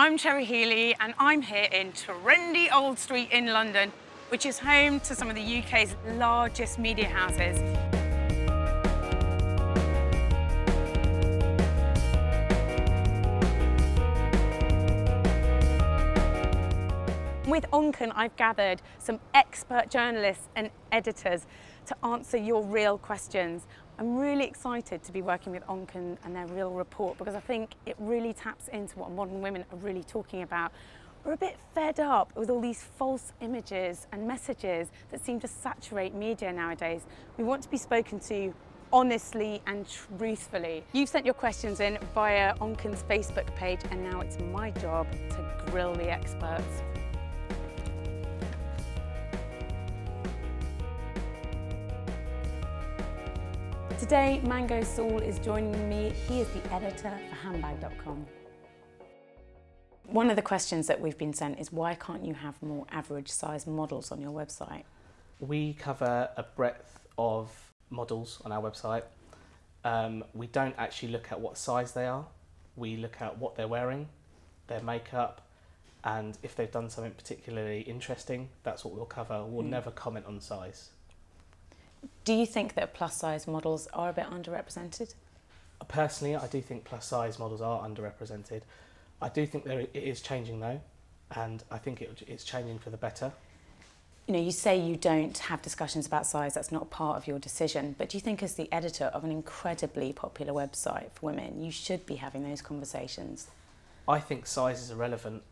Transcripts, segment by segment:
I'm Healey and I'm here in trendy Old Street in London, which is home to some of the UK's largest media houses. With Onken, I've gathered some expert journalists and editors to answer your real questions. I'm really excited to be working with Onken and their real report because I think it really taps into what modern women are really talking about. We're a bit fed up with all these false images and messages that seem to saturate media nowadays. We want to be spoken to honestly and truthfully. You've sent your questions in via Onken's Facebook page and now it's my job to grill the experts. Today, Mango Saul is joining me. He is the editor for handbag.com. One of the questions that we've been sent is why can't you have more average size models on your website? We cover a breadth of models on our website. We don't actually look at what size they are. We look at what they're wearing, their makeup, and if they've done something particularly interesting, that's what we'll cover. We'll never comment on size. Do you think that plus size models are a bit underrepresented? Personally, I do think plus size models are underrepresented. I do think it is changing though, and I think it's changing for the better. You know, you say you don't have discussions about size, that's not part of your decision, but do you think as the editor of an incredibly popular website for women, you should be having those conversations? I think size is irrelevant.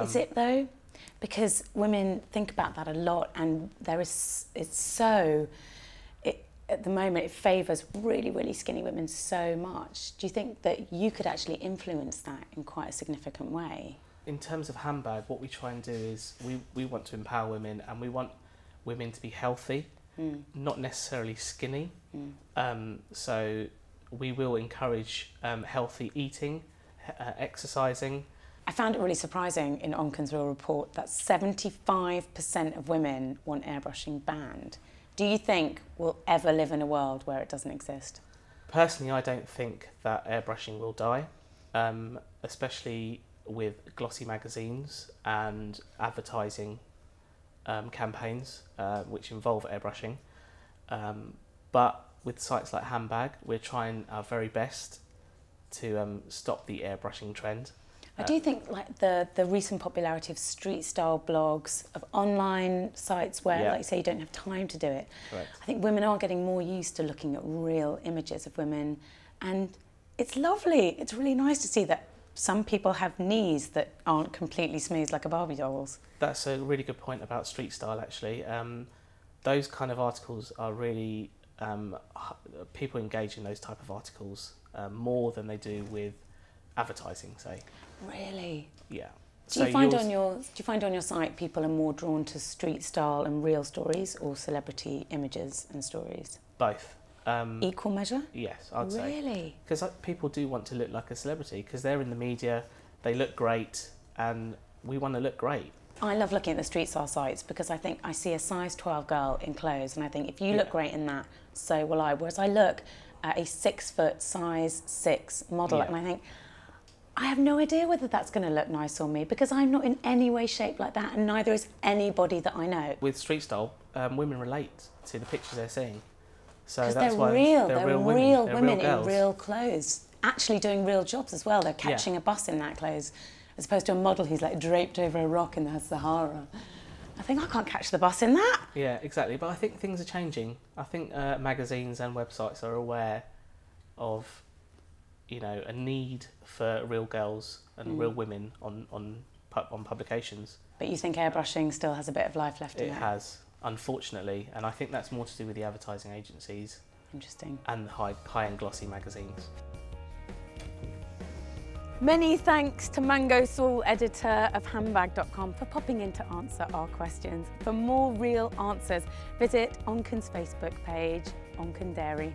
Is it though? Because women think about that a lot and at the moment it favours really, really skinny women so much. Do you think that you could actually influence that in quite a significant way? In terms of handbag, what we try and do is we want to empower women and we want women to be healthy, not necessarily skinny. So we will encourage healthy eating, exercising. I found it really surprising in Onken's real report that 75% of women want airbrushing banned. Do you think we'll ever live in a world where it doesn't exist? Personally, I don't think that airbrushing will die, especially with glossy magazines and advertising campaigns which involve airbrushing. But with sites like Handbag, we're trying our very best to stop the airbrushing trend. I do think like the recent popularity of street style blogs, of online sites where, like you say, you don't have time to do it. Correct. I think women are getting more used to looking at real images of women, and it's lovely. It's really nice to see that some people have knees that aren't completely smooth like a Barbie doll's. That's a really good point about street style, actually. Those kind of articles are really, people engage in those type of articles more than they do with advertising, say. Really? Yeah. Do you find on your site people are more drawn to street style and real stories or celebrity images and stories? Both. Equal measure? Yes, I'd say. Really? Because people do want to look like a celebrity because they're in the media, they look great, and we want to look great. I love looking at the street style sites because I think I see a size 12 girl in clothes and I think if you look great in that, so will I. Whereas I look at a 6 foot size 6 model and I think, I have no idea whether that's going to look nice on me because I'm not in any way shaped like that and neither is anybody that I know. With street style, women relate to the pictures they're seeing. So that's they're why real. They're real women in real clothes, actually doing real jobs as well. They're catching a bus in that clothes, as opposed to a model who's like draped over a rock in the Sahara. I think I can't catch the bus in that. Yeah, exactly. But I think things are changing. I think magazines and websites are aware of, you know, a need for real girls and real women on publications. But you think airbrushing still has a bit of life left in it? It has, unfortunately, and I think that's more to do with the advertising agencies. Interesting. And the high-end glossy magazines. Many thanks to Mango Saul, editor of handbag.com, for popping in to answer our questions. For more real answers, visit Onken's Facebook page, Onken Dairy.